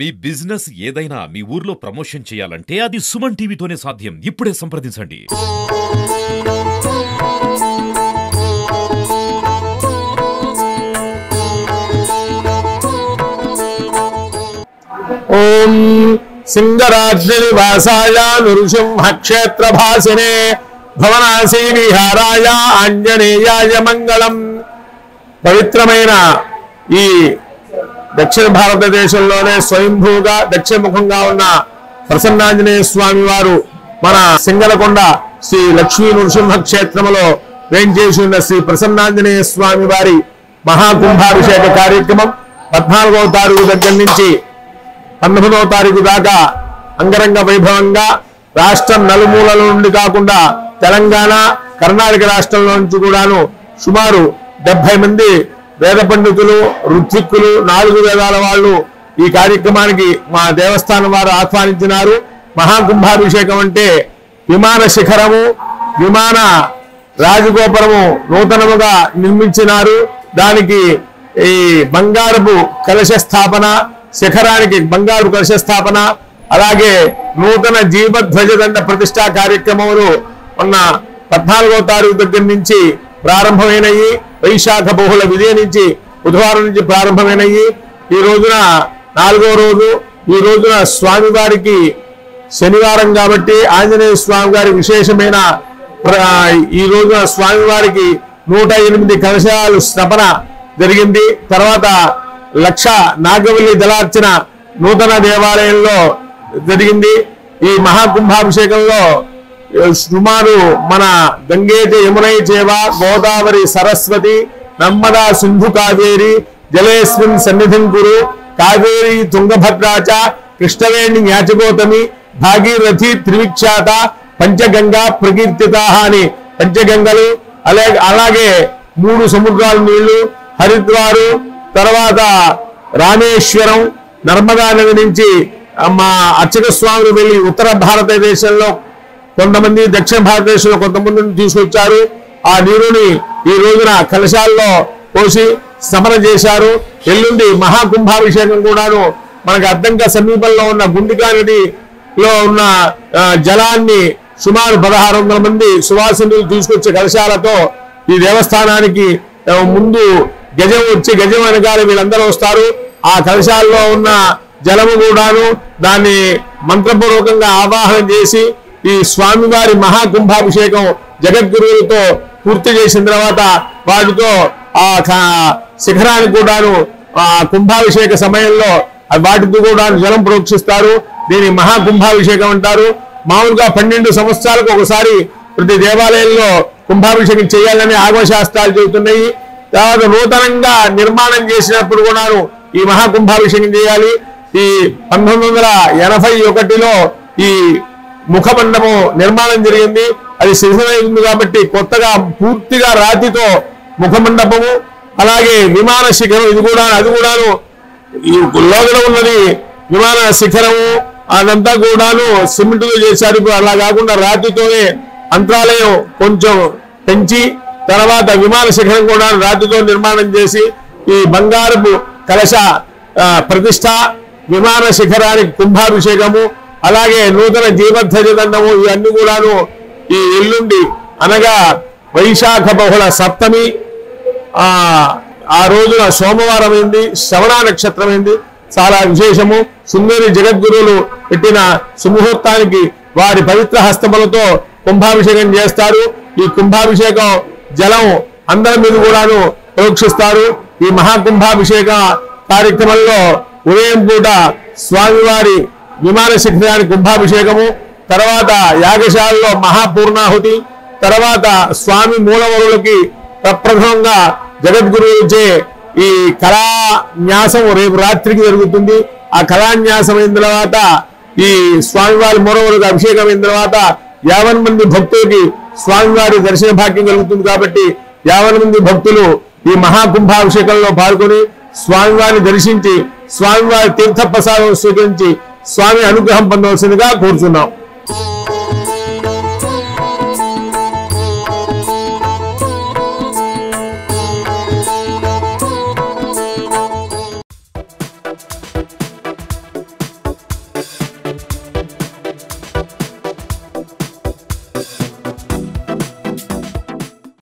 మీ business ఏదైనా మీ ఊర్లో promotion చేయాలంటే అది సుమన్ టీవీతోనే సాధ్యం. ఇప్పుడే సంప్రదించండి. ఓం సింగరాజ్ని నివాసాయ నృసింహ క్షేత్ర భాసినే భవనాసి విహారాయ ఆంజనేయాయ మంగళం. పవిత్రమైన ఈ దక్షిణ భారతదేశంలోనే స్వయంభూగా దక్షిణముఖంగా ఉన్న ప్రసన్నాంజనేయ స్వామి వారు మన సింగలకొండ శ్రీ లక్ష్మీ నృసింహ క్షేత్రంలో వేంచేసి ఉన్న శ్రీ ప్రసన్నాంజనేయ స్వామి వారి మహాకుంభాభిషేక కార్యక్రమం 14వ తారీఖు దగ్గర నుంచి 19వ తారీఖు దాకా అంగరంగ వైభవంగా రాష్ట్రం నలుమూలల నుండి కాకుండా తెలంగాణ కర్ణాటక రాష్ట్రంలో నుంచి కూడాను సుమారు 70 మంది వేద పండితులు ఋత్విక్కులు 4 వేదాల వాళ్ళు ఈ కార్యక్రమానికి మా దేవస్థానం వారు ఆహ్వానించినారు. మహాకుంభాభిషేకం అంటే విమాన శిఖరము విమాన రాజగోపురము నూతనముగా నిర్మించినారు. దానికి ఈ బంగారపు కలశ స్థాపన, శిఖరానికి బంగారు కలశ స్థాపన, అలాగే నూతన జీవధ్వజదండ ప్రతిష్టా కార్యక్రమములు ఉన్న 14వ తారీఖు దగ్గర నుంచి ప్రారంభమైనవి. వైశాఖ బహుళ విజయ నుంచి బుధవారం నుంచి ప్రారంభమైనవి. ఈ రోజున 4వ రోజు. ఈ రోజున స్వామివారికి శనివారం కాబట్టి ఆంజనేయ స్వామి గారి విశేషమైన ఈ రోజున స్వామివారికి 108 కలశాలు స్థాపన జరిగింది. తర్వాత లక్ష నాగవల్లి దళార్చన నూతన దేవాలయంలో జరిగింది. ఈ మహాకుంభాభిషేకంలో సుమారు మన గంగేచ యమునై చేవ గోదావరి సరస్వతి నర్మదా సింధు కావేరి జలేస్మిన్ సన్నిధిం కురు కావేరి తుంగభద్రాచ కృష్ణవేణి న్యాచగోతమి భాగీరథి త్రివిఖ్యాత పంచగంగా ప్రకీర్తిత అని పంచగంగలు, అలాగే 3 సముద్రాల నీళ్లు, హరిద్వారు, తర్వాత రామేశ్వరం, నర్మదా నది నుంచి మా అర్చక స్వాములు వెళ్ళి ఉత్తర భారతదేశంలో కొంతమంది, దక్షిణ భారతదేశంలో కొంతమందిని తీసుకొచ్చారు. ఆ నీరుని ఈ రోజున కలశాల్లో పోసి స్మరణ చేశారు. ఎల్లుండి మహాకుంభాభిషేకం కూడాను మనకు అద్దంక సమీపంలో ఉన్న గుండికా నదిలో ఉన్న జలాన్ని సుమారు 1600 మంది సువాసినులు తీసుకొచ్చే కలశాలతో ఈ దేవస్థానానికి ముందు గజం వచ్చి గజం వెనకాల వీళ్ళందరూ వస్తారు. ఆ కలశాల్లో ఉన్న జలము కూడాను దాన్ని మంత్రపూర్వకంగా ఆవాహన చేసి ఈ స్వామివారి మహాకుంభాభిషేకం జగద్గురువులతో పూర్తి చేసిన తర్వాత వాటితో ఆ శిఖరానికి కూడాను ఆ కుంభాభిషేక సమయంలో వాటితో కూడా జలం ప్రోక్షిస్తారు. దీని మహాకుంభాభిషేకం అంటారు. మామూలుగా 12 సంవత్సరాలకు ఒకసారి ప్రతి దేవాలయంలో కుంభాభిషేకం చేయాలని ఆగమశాస్త్రాలు చెబుతున్నాయి. తర్వాత నూతనంగా నిర్మాణం చేసినప్పుడు కూడాను ఈ మహాకుంభాభిషేకం చేయాలి. ఈ 1981లో ఈ ముఖమండపం నిర్మాణం జరిగింది. అది శిథిలమైంది కాబట్టి కొత్తగా పూర్తిగా రాతితో ముఖమండపము, అలాగే విమాన శిఖరం అది కూడాను ఈ లోగడ ఉన్నది విమాన శిఖరము అదంతా కూడాను సిమెంట్తో చేశారు. ఇప్పుడు అలా కాకుండా రాతితోనే అంతరాలయం కొంచెం పెంచి తర్వాత విమాన శిఖరం కూడా రాతితో నిర్మాణం చేసి ఈ బంగారపు కలశ ప్రతిష్ట, విమాన శిఖరానికి కుంభాభిషేకము, అలాగే నూతన జీవధ్వజదండము ఇవన్నీ కూడాను ఈ ఎల్లుండి అనగా వైశాఖ బహుళ సప్తమి ఆ రోజున సోమవారం అయింది, శ్రవణ నక్షత్రం అయింది. చాలా విశేషము. సుందరి జగద్గురువులు పెట్టిన సుముహూర్తానికి వారి పవిత్ర హస్తములతో కుంభాభిషేకం చేస్తారు. ఈ కుంభాభిషేకం జలం అందరి మీద కూడాను ప్రోక్షిస్తారు. ఈ మహాకుంభాభిషేక కార్యక్రమంలో ఉదయం పూట స్వామివారి విమాన శిఖరానికి కుంభాభిషేకము, తర్వాత యాగశాలలో మహాపూర్ణాహుతి, తర్వాత స్వామి మూలవరులకి ప్రప్రథమంగా జగద్గురువులచే ఈ కళాన్యాసం రేపు రాత్రికి జరుగుతుంది. ఆ కళాన్యాసం అయిన తర్వాత ఈ స్వామివారి మూలవరులకు అభిషేకం అయిన తర్వాత 50 మంది భక్తులకి స్వామివారి దర్శన భాగ్యం కలుగుతుంది. కాబట్టి 50 మంది భక్తులు ఈ మహాకుంభాభిషేకంలో పాల్గొని స్వామివారిని దర్శించి స్వామివారి తీర్థప్రసాదం స్వీకరించి స్వామి అనుగ్రహం పొందవలసిందిగా కోరుతున్నాం.